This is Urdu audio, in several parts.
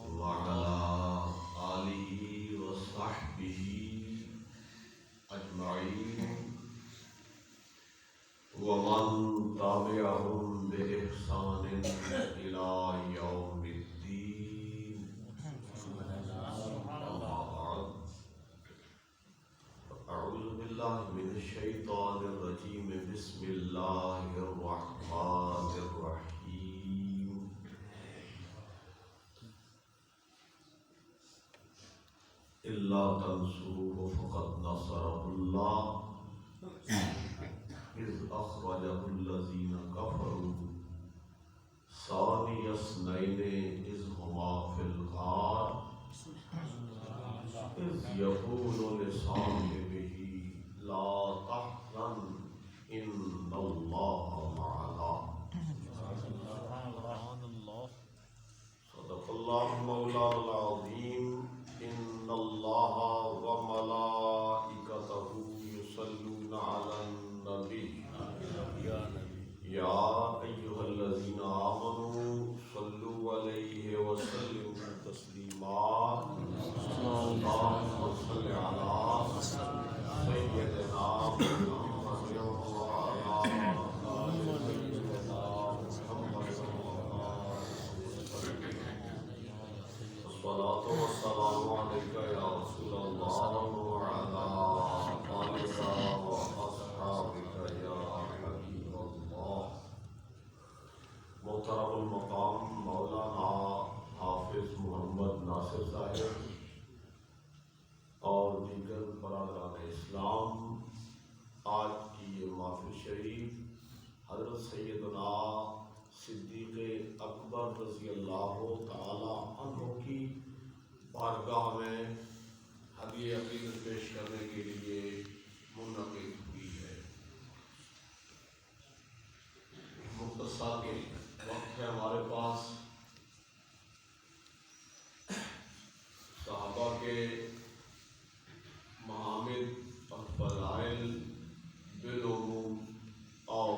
وعلى آله وصحبه أجمعين ومن تبعهم بإحسان إلى يوم الدين. أعوذ بالله من الشيطان الرجيم. بسم الله الرحمن الرحيم. إلا تنصروه فقد نصره الله إذ أخرجه الذين كفروا ثاني اثنين إذ هما في الغار إذ يقول لصاحبه لا تحزن إن الله معنا. صدق الله مولانا العظيم. إن الله وملائكته يصلون على النبي يا أيها الذين آمنوا صلوا عليه وسلموا تسليما. اللهم صل على سيدنا محمد وعلى آل سيدنا محمد الصلاة والسلام عليك يا رسول الله وعلى آلك وأصحابك يا حبيب الله. محترم المقام مولانا حافظ محمد ناصر صاحب اور دیگر برادران اسلام، آج کی یہ محفل شریف حضرت سیدنا صدیق اکبر رضی اللہ تعالی عنہ کی بارگاہ میں ہدیہ عقیدت پیش کرنے کے لیے منعقد ہوئی ہے. مختصر وقت ہے ہمارے پاس. صحابہ کے محامد اور فضائل بالعموم اور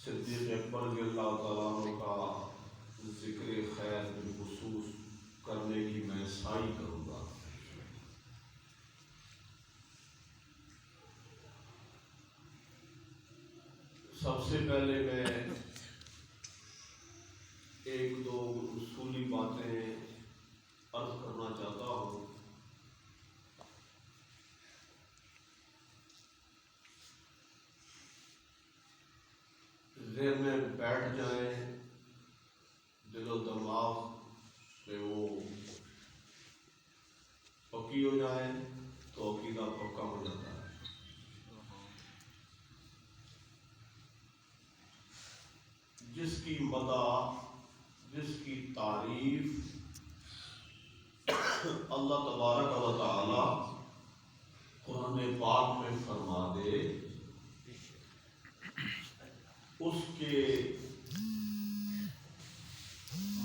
صدیق اکبر رضی اللہ تعالیٰ عنہ کا ذکر خیر بالخصوص کرنے کی میں سعی کروں گا. سب سے پہلے میں ایک دو اصولی باتیں عرض کرنا چاہتا ہوں. ذہن میں بیٹھ جائیں، دل و دماغ پہ وہ پکی ہو جائیں تو عقیدہ پکا ہو جاتا ہے. جس کی مدح، جس کی تعریف اللہ تبارک و تعالی قرآن پاک میں فرما دے، اس کے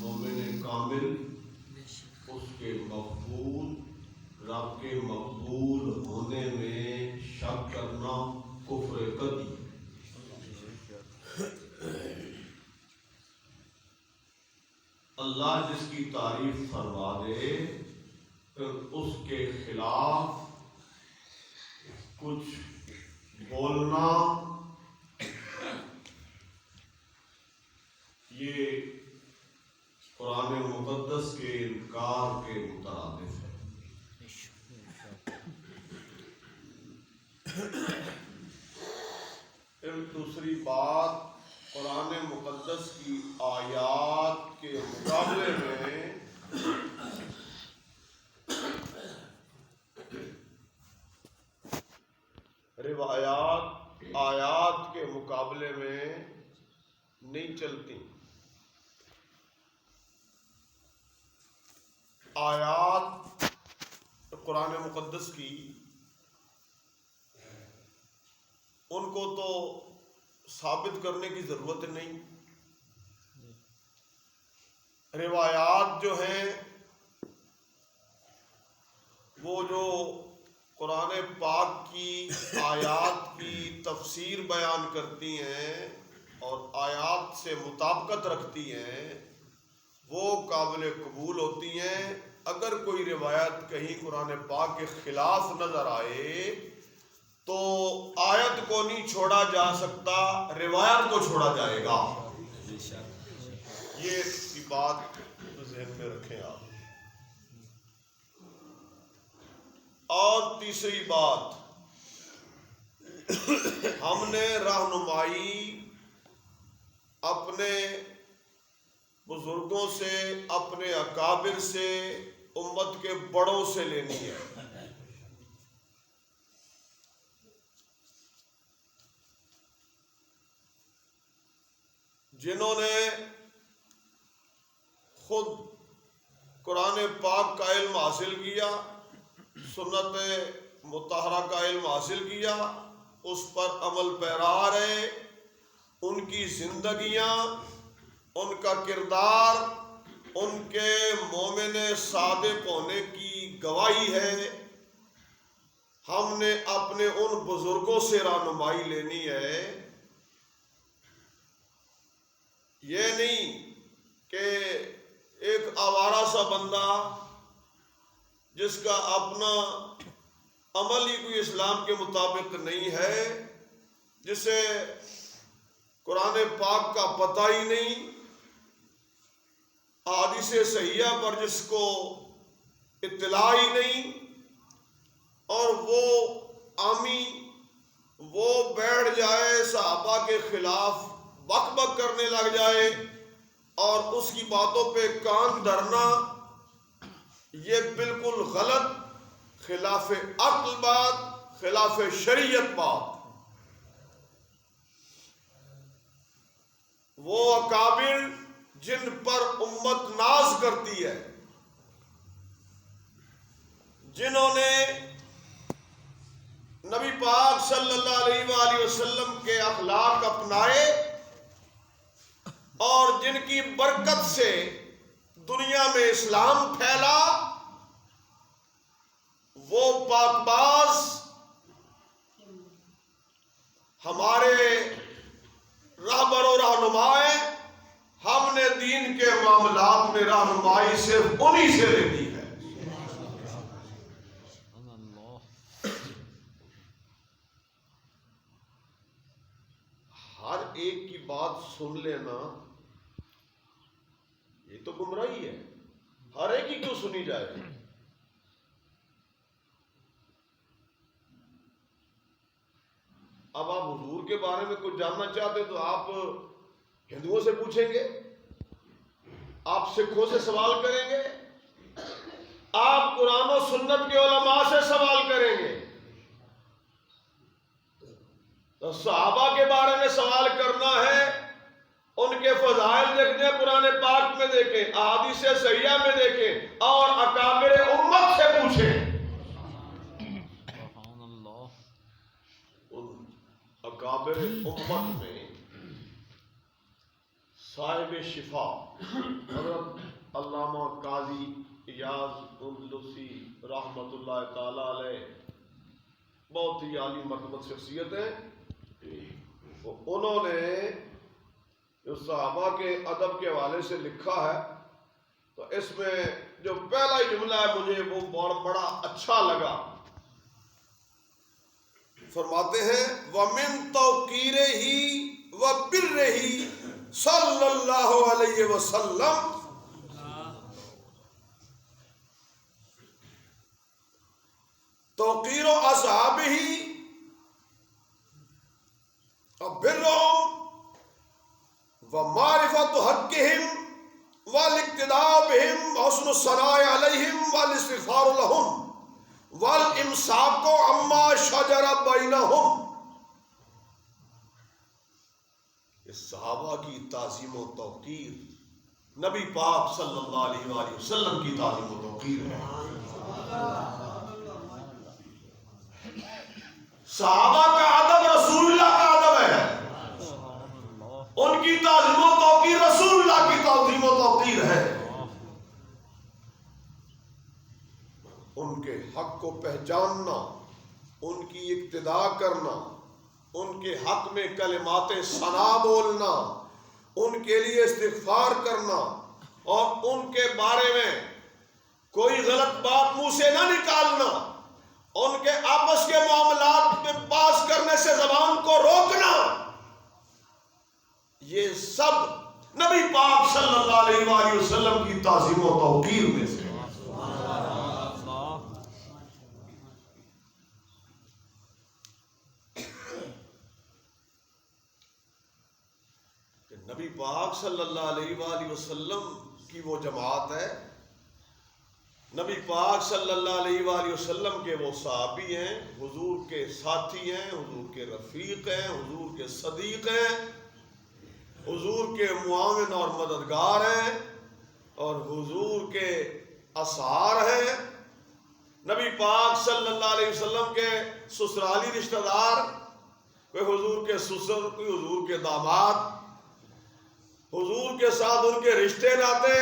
مومن کامل، اس کے مقبول، رب کے مقبول ہونے میں شک کرنا کفر قطعی. اللہ جس کی تعریف فرما دے پھر اس کے خلاف کچھ بولنا یہ قرآن مقدس کے انکار کے مترادف ہے. پھر دوسری بات، قرآن مقدس کی آیات کے مقابلے میں روایات آیات کے مقابلے میں نہیں چلتی. آیات قرآن مقدس کی ان کو تو ثابت کرنے کی ضرورت نہیں. روایات جو ہیں وہ جو قرآن پاک کی آیات کی تفسیر بیان کرتی ہیں اور آیات سے مطابقت رکھتی ہیں، وہ قابل قبول ہوتی ہیں. اگر کوئی روایت کہیں قرآن پاک کے خلاف نظر آئے تو آیت کو نہیں چھوڑا جا سکتا، روایت کو چھوڑا جائے گا. یہ کی بات ذہن میں رکھیں آپ. اور تیسری بات، ہم نے رہنمائی اپنے بزرگوں سے، اپنے اکابر سے، امت کے بڑوں سے لینی ہے. جنہوں نے خود قرآن پاک کا علم حاصل کیا، سنت مطہرہ کا علم حاصل کیا، اس پر عمل پیرا رہے، ان کی زندگیاں، ان کا کردار ان کے مومن صادق ہونے کی گواہی ہے. ہم نے اپنے ان بزرگوں سے رہنمائی لینی ہے. یہ نہیں کہ ایک آوارہ سا بندہ جس کا اپنا عمل ہی کوئی اسلام کے مطابق نہیں ہے، جسے قرآن پاک کا پتہ ہی نہیں، احادیث صحیحہ پر جس کو اطلاع ہی نہیں، اور وہ عامی وہ بیٹھ جائے صحابہ کے خلاف بک بک کرنے لگ جائے اور اس کی باتوں پہ کان دھرنا، یہ بالکل غلط، خلاف عقل بات، خلاف شریعت بات. وہ اکابر جن پر امت ناز کرتی ہے، جنہوں نے نبی پاک صلی اللہ علیہ وآلہ وسلم کے اخلاق اپنائے اور جن کی برکت سے دنیا میں اسلام پھیلا، وہ پاک باز ہمارے رہبر و رہنمائے. ہم نے دین کے معاملات میں رہنمائی صرف انہی سے لینی ہے. ہر ایک کی بات سن لینا یہ تو گمراہی ہے. ہر ایک کی کیوں سنی جائے؟ اب آپ حضور کے بارے میں کچھ جاننا چاہتے تو آپ ہندوؤں سے پوچھیں گے، آپ سکھوں سے سوال کریں گے، آپ قرآن و سنت کے علماء سے سوال کریں گے. تو صحابہ کے بارے میں سوال کرنا ہے، ان کے فضائل دیکھنے قرآن پاک میں دیکھیں، احادیث صحیحہ میں دیکھیں، اور اکابر امت سے پوچھیں. ان اکابر امت میں صاحب شفا حضرت علامہ قاضی ایاز اندلسی رحمۃ اللہ تعالی علیہ بہت ہی عالی مرتبہ شخصیت ہے. انہوں نے جو صحابہ کے ادب کے حوالے سے لکھا ہے، تو اس میں جو پہلا ہی جملہ ہے مجھے وہ بڑا اچھا لگا. فرماتے ہیں وَمِن تَوْقِيرِهِ وَبِرِّهِ صلی اللہ علیہ وسلم توقیر اصحابہ وبرهم ومعرفت حقهم والاقتداء بهم وحسن الثناء عليهم والاستغفار لهم والامساك عما شجر بينهم. صحابہ کی تعظیم و توقیر نبی پاک صلی اللہ علیہ وآلہ وسلم کی تعظیم و توقیر ہے. صحابہ کا ادب رسول اللہ کا ادب ہے، ان کی تعظیم و توقیر رسول اللہ کی تعظیم و توقیر ہے. ان کے حق کو پہچاننا، ان کی اقتداء کرنا، ان کے حق میں کلمات ثنا بولنا، ان کے لیے استغفار کرنا، اور ان کے بارے میں کوئی غلط بات منہ سے نہ نکالنا، ان کے آپس کے معاملات میں باز کرنے سے زبان کو روکنا، یہ سب نبی پاک صلی اللہ علیہ وآلہ وسلم کی تعظیم و توقیر میں سے۔ کہ نبی پاک صلی اللہ علیہ وآلہ وسلم کی وہ جماعت ہے، نبی پاک صلی اللہ علیہ وآلہ وسلم کے وہ صحابی ہیں، حضور کے ساتھی ہیں، حضور کے رفیق ہیں، حضور کے صدیق ہیں، حضور کے معاون اور مددگار ہیں، اور حضور کے اصحار ہیں، نبی پاک صلی اللہ علیہ وسلم کے سسرالی رشتہ دار، وہ حضور کے سسر، کوئی حضور کے داماد، حضور کے ساتھ ان کے رشتے ناتے،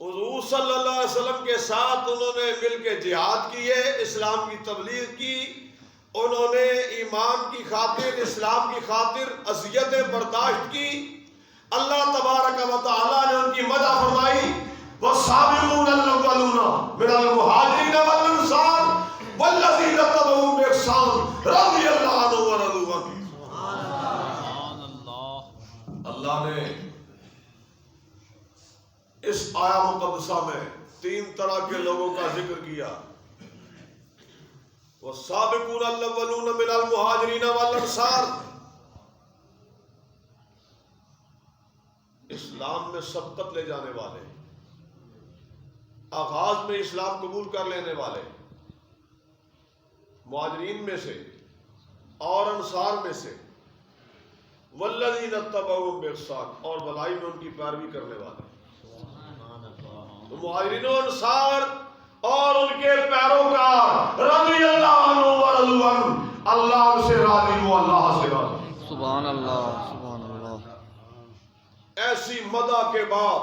حضور صلی اللہ علیہ وسلم کے ساتھ انہوں نے مل کے جہاد کیے، اسلام کی تبلیغ کی، انہوں نے ایمان کی خاطر، اسلام کی خاطر اذیتیں برداشت کی۔ اللہ تبارک و تعالیٰ نے ان کی مدح فرمائی، وَالسَّابِقُونَ الْأَوَّلُونَ مِنَ الْمُهَاجِرِينَ وَالْأَنصَارِ وَالَّذِينَ اتَّبَعُوهُم بِإِحْسَانٍ رَضِيَ اللَّهُ عَنْهُمْ وَرَضُوا عَنْهُ۔ اللہ نے اس آیا مقدسہ میں 3 طرح کے لوگوں کا ذکر کیا، وَالسَّابِقُونَ الْأَوَّلُونَ مِنَ الْمُهَاجِرِينَ وَالْأَنصَارِ، اسلام میں سبقت لے جانے والے، آغاز میں اسلام قبول کر لینے والے، مہاجرین میں سے اور انصار میں سے، والذین اتبعوہم بإحسان، اور بھلائی میں ان کی پیروی کرنے والے۔ تو مہاجرین و انصار اور ان کے پیروکار رضی اللہ عنہ ورضوا عنہ، اللہ ان سے راضی ہو، اللہ سے راضی۔ سبحان اللہ، سبحان اللہ۔ ایسی مدح کے بعد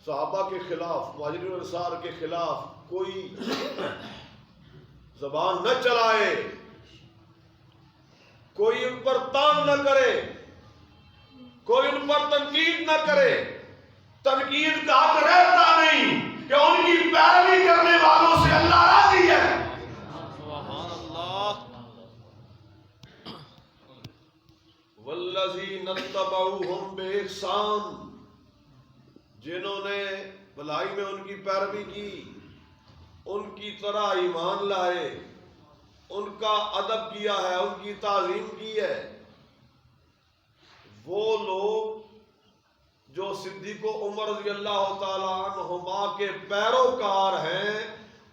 صحابہ کے خلاف، مہاجرین و انصار کے خلاف کوئی زبان نہ چلائے، کوئی ان پر تان نہ کرے، کوئی ان پر تنقید نہ کرے۔ تنقید کا حق رہتا نہیں کہ ان کی پیروی کرنے والوں سے اللہ راضی ہے۔ سبحان اللہ۔ والذین اتبعوہم بإحسان، جنہوں نے بھلائی میں ان کی پیروی کی، ان کی طرح ایمان لائے، ان کا ادب کیا ہے، ان کی تعظیم کی ہے، وہ لوگ جو صدیق و عمر رضی اللہ تعالی عنہما کے پیروکار ہیں،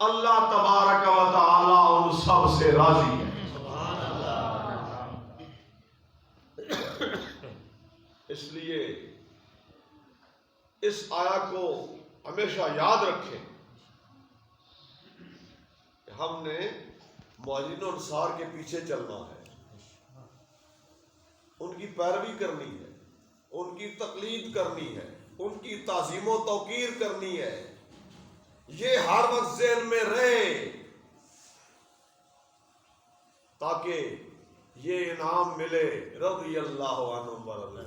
اللہ تبارک و تعالی ان سب سے راضی ہے۔ اس لیے اس آیا کو ہمیشہ یاد رکھیں کہ ہم نے مہاجرین و انصار کے پیچھے چلنا ہے، ان کی پیروی کرنی ہے، ان کی تقلید کرنی ہے، ان کی تعظیم و توقیر کرنی ہے، یہ ہر وقت ذہن میں رہے تاکہ یہ انعام ملے، رضی اللہ عنہم ورضوا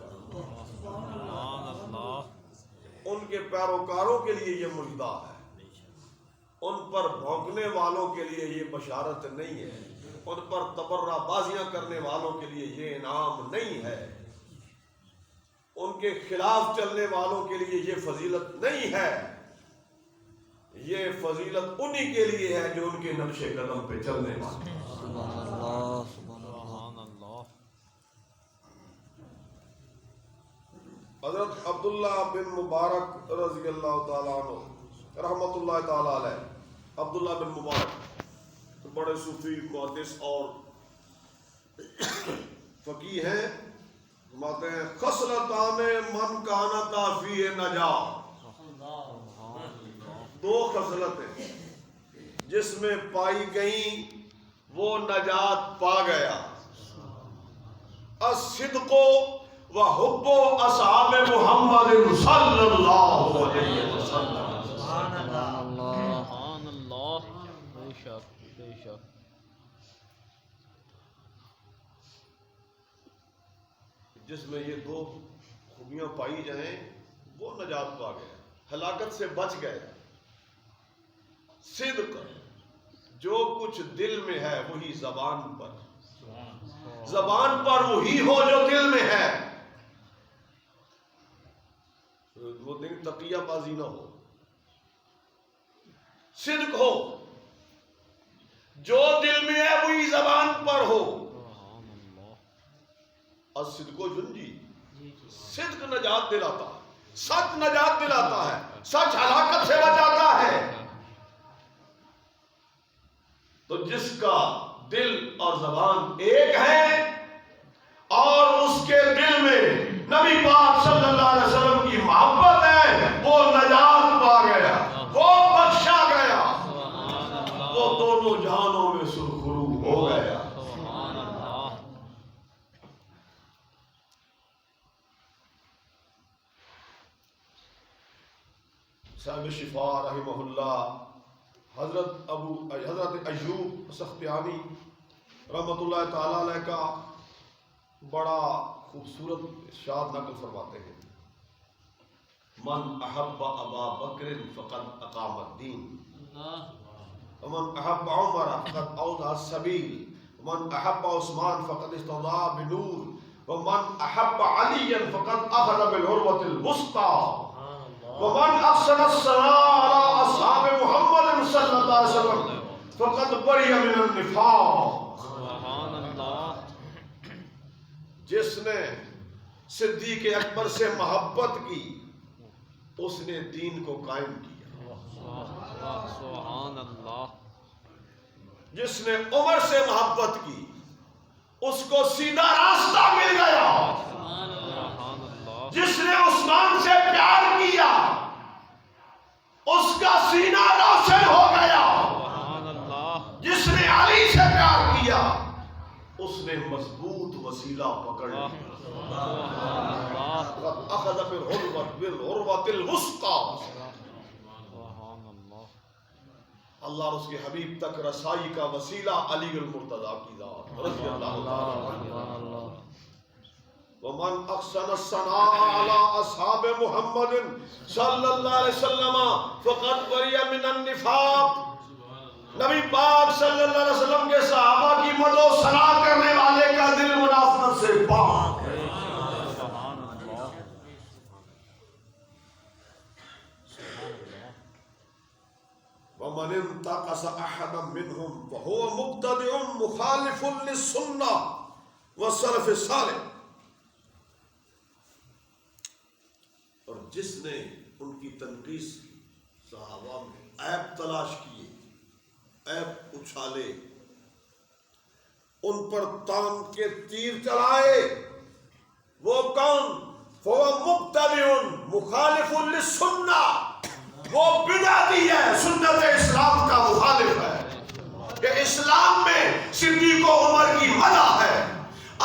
عنہ۔ ان کے پیروکاروں کے لیے یہ مجدہ ہے، ان پر بھونکنے والوں کے لیے یہ بشارت نہیں ہے، ان پر تبرہ بازیاں کرنے والوں کے لیے یہ انعام نہیں ہے، ان کے خلاف چلنے والوں کے لیے یہ فضیلت نہیں ہے، یہ فضیلت انہی کے لیے ہے جو ان کے نقش قدم پہ چلنے والے۔ سبحان اللہ، سبحان اللہ۔ حضرت عبداللہ بن مبارک رضی اللہ تعالیٰ عنہ رحمت اللہ تعالیٰ علیہ، عبداللہ بن مبارک بڑے صوفی، محدث اور فقیہ ہیں، فرماتے ہیں خصلتان من کانت فیہ نجات، 2 خصلتیں جس میں پائی گئیں وہ نجات پا گیا، الصدق و حب اصحاب محمد صلی اللہ علیہ وسلم۔ سبحان اللہ، سبحان اللہ۔ بے شک، بے شک۔ جس میں یہ دو خوبیاں پائی جائیں وہ نجات پا گیا، ہلاکت سے بچ گئے۔ صدق، جو کچھ دل میں ہے وہی زبان پر، زبان پر وہی ہو جو دل میں ہے، وہ دن تقیہ بازی نہ ہو، صدق ہو، جو دل میں ہے وہی زبان پر ہو۔ الصدق ینجی، صدق نجات دلاتا ہے، سچ نجات دلاتا ہے، سچ ہلاکت سے بچاتا ہے۔ تو جس کا دل اور زبان ایک ہے اور اس کے دل میں نبی پاک صلی اللہ علیہ وسلم کی محبت ہے، وہ نجات پا گیا، وہ بخشا گیا، وہ دونوں جہانوں میں سرخرو ہو گیا۔ صاحب شفا رحمہ اللہ حضرت ایوب سختیانی رحمۃ اللہ تعالی علیہ کا بڑا خوبصورت ارشاد نقل فرماتے ہیں، من احب ابا بکر فقد اقام الدین، ومن احب عمر فقد اوضح السبیل، ومن احب عثمان فقد استضاء بنور، ومن احب علی فقد اخذ بالعروۃ الوثقی، ومن احسن الثناء على اصحاب محمد صلی اللہ علیہ وسلم فقد بری من النفاق۔ سبحان اللہ۔ جس نے صدیق اکبر سے محبت کی اس نے دین کو قائم کیا، سبحان اللہ۔ جس نے عمر سے محبت کی اس کو سیدھا راستہ مل گیا، جس نے عثمان سے پیار کیا اس کا سینہ روشن ہو گیا، جس نے علی سے پیار کیا اس نے مضبوط وسیلہ پکڑ لیا، اخذ بالعروۃ الوثقی۔ اللہ اور اس کے حبیب تک رسائی کا وسیلہ علی المرتضیٰ کی ذات رضی اللہ تعالی۔ ومن احسن الثناء على اصحاب محمد صلی اللہ علیہ وسلم فقد بری من النفاق۔ نبی پاک صلی اللہ علیہ وسلم کے صحابہ کی مدح و ثنا کرنے والے کا دل منافقت سے پاک ہے۔ ومن انتقص احدا منهم فهو مبتدع مخالف للسنة والسلف الصالح۔ اور جس نے ان کی تنقیص کی، صحابہ میں عیب تلاش کیے، عیب اچھالے، ان پر تان کے تیر چلائے، وہ کون؟ فَهُوَ مُبْتَدِعٌ مُخَالِفٌ لِلسُّنَّةِ، وہ بدعتی ہے، سنت اسلام کا مخالف ہے۔ کہ اسلام میں صدیق و عمر کی مدح ہے،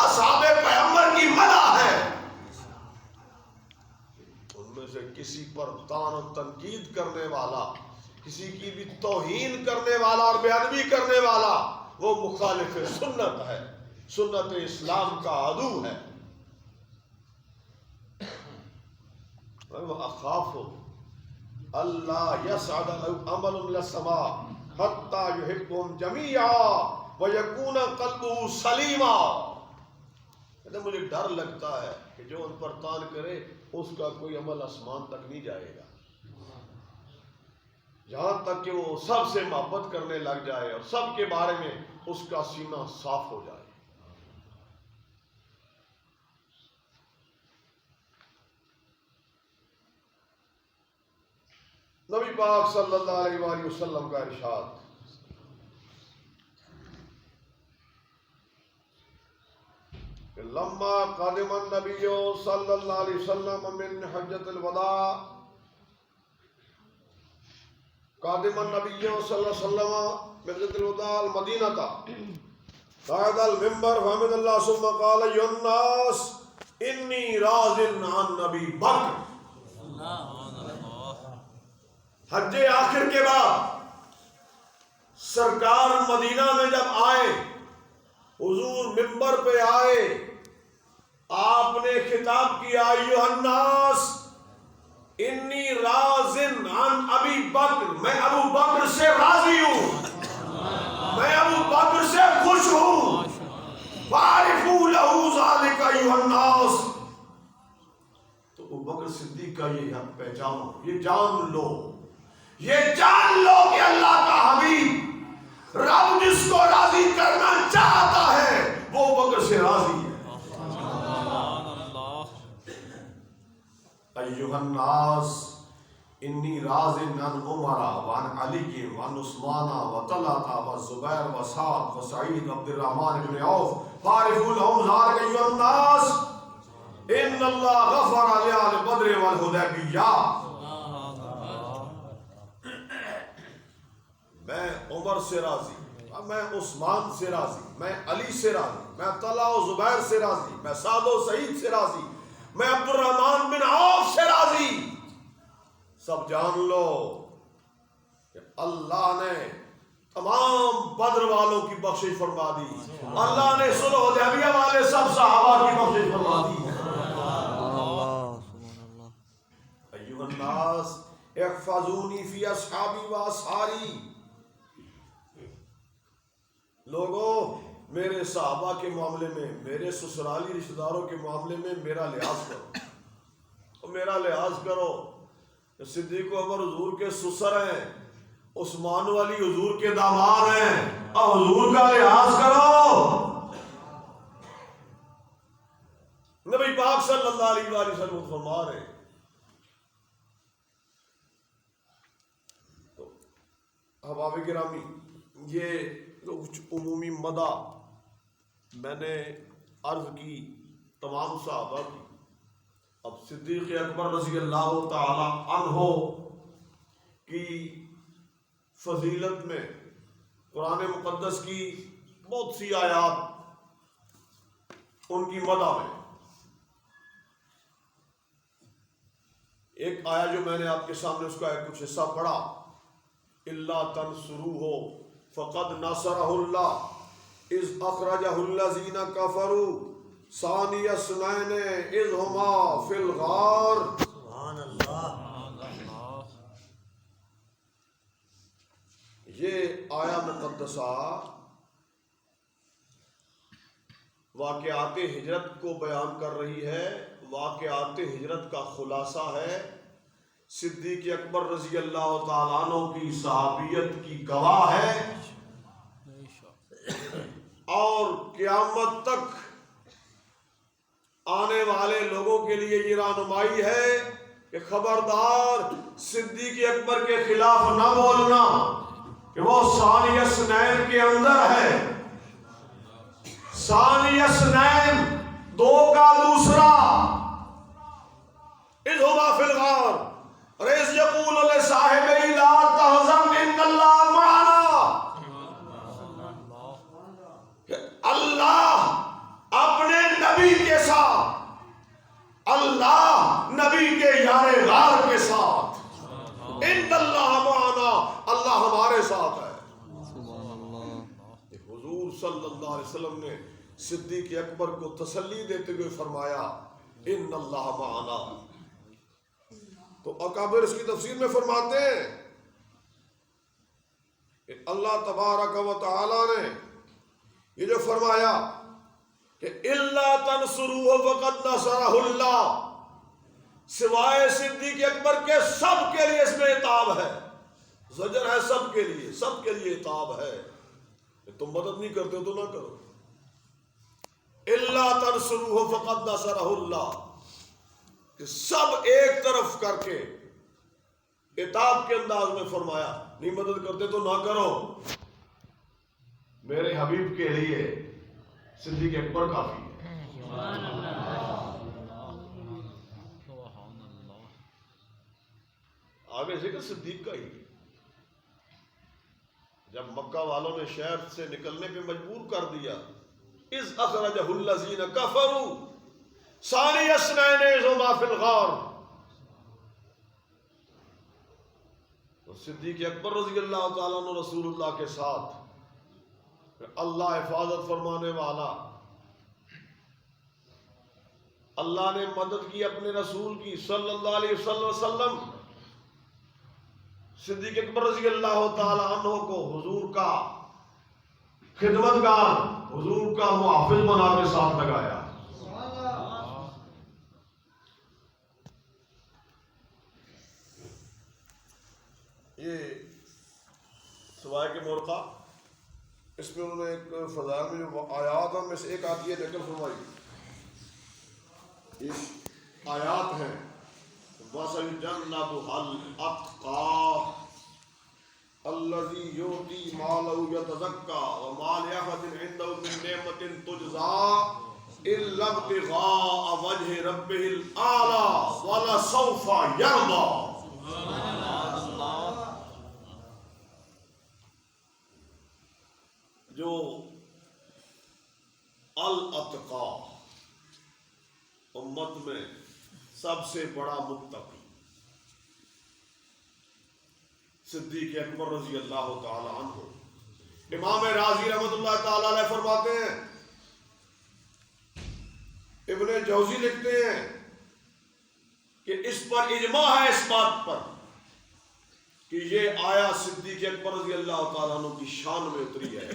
اصحاب پیغمبر کی مدح ہے، سے کسی پر طعن و تنقید کرنے والا، کسی کی بھی توہین کرنے والا اور بے ادبی کرنے والا وہ مخالف سنت ہے، سنت اسلام کا عدو ہے۔ اخاف اللہ یصعد عمل الى السماء حتى يحبهم جميعا ويكون قلبه سلیما۔ مجھے ڈر لگتا ہے کہ جو ان پر طعن کرے اس کا کوئی عمل آسمان تک نہیں جائے گا، یہاں تک کہ وہ سب سے محبت کرنے لگ جائے اور سب کے بارے میں اس کا سینہ صاف ہو جائے۔ نبی پاک صلی اللہ علیہ وآلہ وسلم کا ارشاد، لما قادم النبی صلی اللہ علیہ وسلم من حجۃ الوداع، قادم النبی صلی اللہ علیہ وسلم من حجۃ الوداع المدینہ، قعد المنبر فحمد اللہ ثم قال ایھا الناس انی راض عن نبی بکر۔ حج آخر کے بعد سرکار مدینہ میں جب آئے، حضور منبر پہ آئے آپ نے خطاب کیا ایھا الناس انی راضٍ عن ابی بکر، میں ابو بکر سے راضی ہوں، میں ابو بکر سے خوش ہوں، فاعرفوا لہ ذلک ایھا الناس، تو ابو بکر صدیق کا یہ حق پہچانو، یہ جان لو، یہ جان لو کہ اللہ کا حبیب رب جس کو راضی کرنا چاہتا ہے وہ ابو بکر سے راضی ہے۔ ایھا الناس انی راضٍ عن عمر وعن علی وعن عثمان وطلحہ وزبیر وسعد وسعید عبد الرحمن بن عوف فاعرفوا لهم ذلك ایھا الناس ان اللہ غفر لآل بدر والحدیبیہ۔ میں عمر سے راضی، میں عثمان سے راضی، میں علی سے راضی، میں طلحہ و زبیر سے راضی، میں سعد و سعید سے راضی، میں عبد الرحمن بن عوف سے راضی۔ سب جان لو کہ اللہ نے تمام بدر والوں کی بخشش فرما دی، اللہ نے صلح حدیبیہ والے سب صحابہ کی بخشش فرما دی۔ ایھا الناس احفظونی فی اصحابی و اصحاری، لوگوں میرے صحابہ کے معاملے میں، میرے سسرالی رشتہ داروں کے معاملے میں میرا لحاظ کرو، اور میرا لحاظ کرو۔ صدیق و عمر حضور کے سسر ہیں، عثمان و علی حضور کے داماد ہیں، اور حضور کا لحاظ کرو۔ نبی پاک صلی اللہ علیہ وآلہ وسلم فرما رہے ہیں۔ تو احباب گرامی، یہ کچھ عمومی مدح میں نے عرض کی تمام صحابہ کی۔ اب صدیق اکبر رضی اللہ تعالی عنہ کی فضیلت میں قرآن مقدس کی بہت سی آیات ان کی مدح میں، ایک آیا جو میں نے آپ کے سامنے اس کا ایک کچھ حصہ پڑھا، الا تنصروہ فقد نصرہ اللہ اذ اخرجہ الذین کفروا ثانی اثنین اذ ہما فی الغار۔ سبحان اللہ۔ یہ آیا مقدسہ واقعات ہجرت کو بیان کر رہی ہے، واقعات ہجرت کا خلاصہ ہے، صدیق اکبر رضی اللہ تعالیٰ عنہ کی صحابیت کی گواہ ہے، اور قیامت تک آنے والے لوگوں کے لیے یہ رہنمائی ہے کہ خبردار صدیق اکبر کے خلاف نہ بولنا کہ وہ ثانی اثنین کے اندر ہے۔ ثانی اثنین، دو کا دوسرا، اذ ہما فی الغار اور اذ یقول لصاحبہ لا تحزن ان اللہ معنا۔ اللہ اپنے نبی کے ساتھ، اللہ نبی کے یار غار کے ساتھ، ان اللہ معنا، اللہ ہمارے ساتھ ہے۔ حضور صلی اللہ علیہ وسلم نے صدیق اکبر کو تسلی دیتے ہوئے فرمایا ان اللہ معنا۔ تو اکابر اس کی تفسیر میں فرماتے ہیں کہ اللہ تبارک و تعالی نے یہ جو فرمایا کہ الا تنصروہ فقد نصرہ اللہ، سوائے صدیق اکبر کے سب کے لیے اس میں عتاب ہے، زجر ہے، سب کے لیے، سب کے لیے عتاب ہے۔ تم مدد نہیں کرتے ہو تو نہ کرو۔ الا تنصروہ فقد نصرہ اللہ، کہ سب ایک طرف کر کے عتاب کے انداز میں فرمایا، نہیں مدد کرتے تو نہ کرو۔ میرے حبیب کے لیے صدیق اکبر کافی ہے۔ آگے ذکر صدیق کا ہی، جب مکہ والوں نے شہر سے نکلنے پہ مجبور کر دیا، اذ اخرجہ الذین کفروا ثانی اثنین اذ ہما فی الغار، تو صدیق اکبر رضی اللہ تعالیٰ عنہ رسول اللہ کے ساتھ، اللہ حفاظت فرمانے والا، اللہ نے مدد کی اپنے رسول کی صلی اللہ علیہ وسلم. صدیق اکبر رضی اللہ تعالی عنہ کو حضور کا خدمتگار، حضور کا محافظ بنا کے ساتھ لگایا. یہ سوائے کے مرقع، اس میں انہوں نے ایک فضائل میں جو آیات ہیں میں سے ایک آتی ہے نقل فرمائی. یہ آیات ہیں وَسَيُجَنَّبُهَا الْأَتْقَى الَّذِي يُؤْتِي مَالَهُ يَتَزَكَّى وَمَا لِأَحَدٍ عِندَهُ مِن نِّعْمَةٍ تُجْزَى إِلَّا ابْتِغَاءَ وَجْهِ رَبِّهِ الْأَعْلَى وَلَسَوْفَ يَرْضَى. جو الاتقا، امت میں سب سے بڑا متقی صدیق اکبر رضی اللہ تعالی عنہ. امام رازی رحمۃ اللہ تعالی علیہ فرماتے ہیں، ابن جوزی لکھتے ہیں کہ اس پر اجماع ہے اس بات پر کہ یہ آیا صدیق اکبر رضی اللہ تعالی عنہ کی شان میں اتری ہے.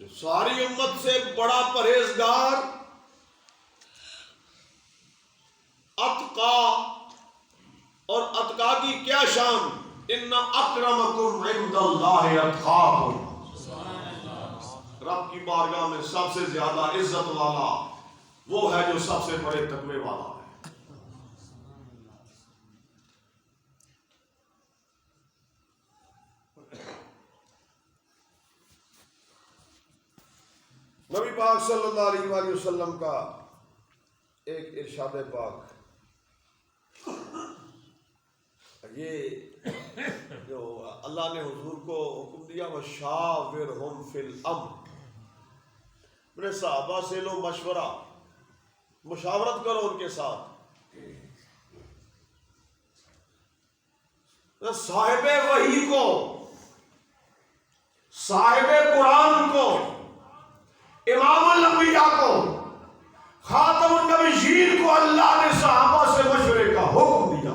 جو ساری امت سے بڑا پرہیزگار، اتقا، اور اتقا کی کیا شان، ان اکرمکم عند اللہ اتقاکم. رب کی بارگاہ میں سب سے زیادہ عزت والا وہ ہے جو سب سے بڑے تقوی والا ہے. نبی پاک صلی اللہ علیہ وآلہ وسلم کا ایک ارشاد پاک، یہ جو اللہ نے حضور کو حکم دیا وَشَاوِرْهُمْ فِي الْأَمْرِ، میرے صحابہ سے لو مشورہ، مشاورت کرو ان کے ساتھ. صاحب وحی کو، صاحب قرآن کو، امام الانبیاء کو، خاتم النبیین کو اللہ نے صحابہ سے مشورے کا حکم دیا.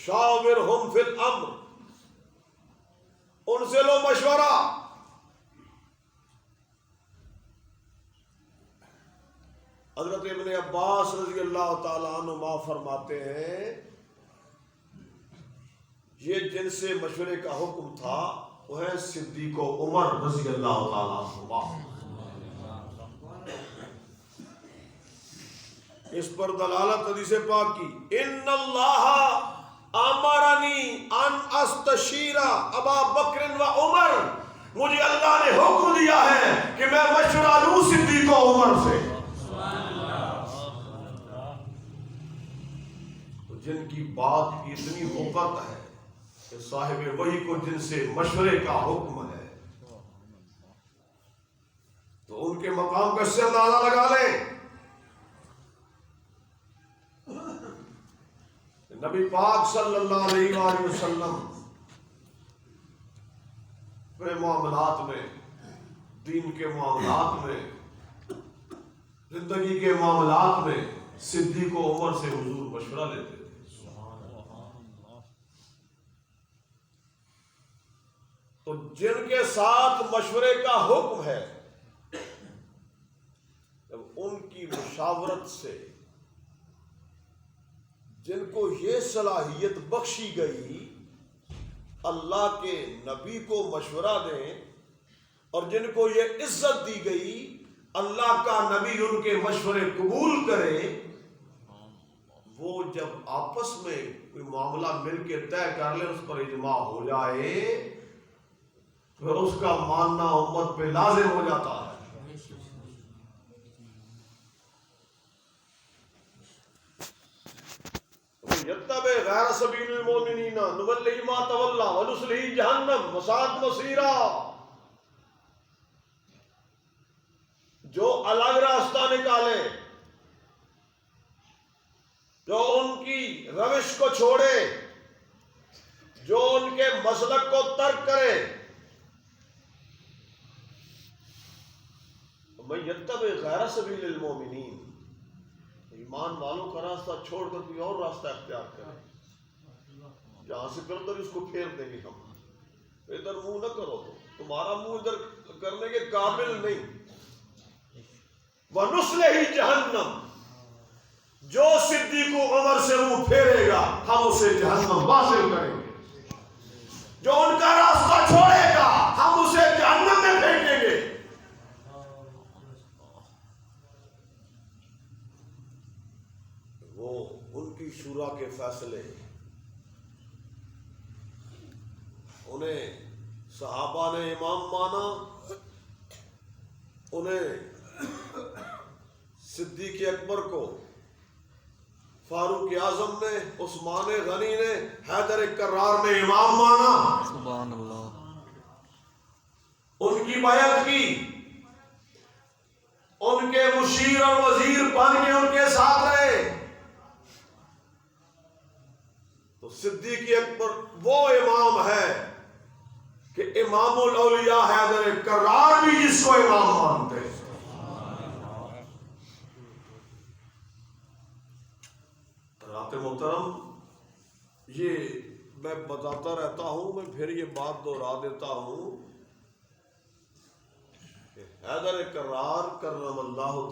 شاورہم فی الامر، ان سے لو مشورہ. حضرت ابن عباس رضی اللہ تعالی عنہما فرماتے ہیں یہ جن سے مشورے کا حکم تھا وہ ہے صدیق و عمر رضی اللہ تعالی عنہما. اس پر دلالت حدیث پاک کی، ان اللہ امرنی ان استشیر ابا بکر و عمر، مجھے اللہ نے حکم دیا ہے کہ میں مشورہ لوں صدیق و عمر سے. جن کی بات کی اتنی وقت ہے کہ صاحب وحی کو جن سے مشورے کا حکم ہے تو ان کے مقام کا سے اندازہ لگا لیں. نبی پاک صلی اللہ علیہ وآلہ وسلم اپنے معاملات میں، دین کے معاملات میں، زندگی کے معاملات میں صدیق و عمر سے حضور مشورہ لیتے تھے. تو جن کے ساتھ مشورے کا حکم ہے، جب ان کی مشاورت سے جن کو یہ صلاحیت بخشی گئی اللہ کے نبی کو مشورہ دیں، اور جن کو یہ عزت دی گئی اللہ کا نبی ان کے مشورے قبول کرے، وہ جب آپس میں کوئی معاملہ مل کے طے کر لیں، اس پر اجماع ہو جائے، پھر اس کا ماننا امت پہ لازم ہو جاتا ہے. یتبع غیر سبیل المؤمنین نولہ ما تولی ونصلہ جہنم وساءت مصیرا. جو الگ راستہ نکالے، جو ان کی روش کو چھوڑے، جو ان کے مسلک کو ترک کرے، من یتبع غیر سبیل المومنین، ایمان والوں کا راستہ چھوڑ کر کوئی اور راستہ اختیار کرے، جہاں سے پھر ادھر اس کو پھیر دیں گے ہم، ادھر منہ نہ کرو، تمہارا منہ ادھر کرنے کے قابل نہیں۔ وَنُصْلِهِ جہنم، جو صدیق عمر سے منہ پھیرے گا ہم اسے جہنم واصل کریں گے، جو ان کا راستہ چھوڑے گا ہم اسے جہنم میں پھینکیں گے۔ وہ ان کی شورا کے فیصلے، انہیں صحابہ نے امام مانا، انہیں صدیق اکبر کو، فاروق اعظم نے، عثمان غنی نے، حیدر کرار نے امام مانا، سبحان اللہ، ان کی بیعت کی، ان کے مشیر اور وزیر بن کے ان کے ساتھ رہے۔ تو صدیق اکبر وہ امام ہے کہ امام الاولیاء حیدر کرار بھی جس کو امام مانتے ہیں۔ حضرات محترم، یہ میں بتاتا رہتا ہوں، میں پھر یہ بات دہرا دیتا ہوں کہ حیدر کرار کرم اللہ تعالی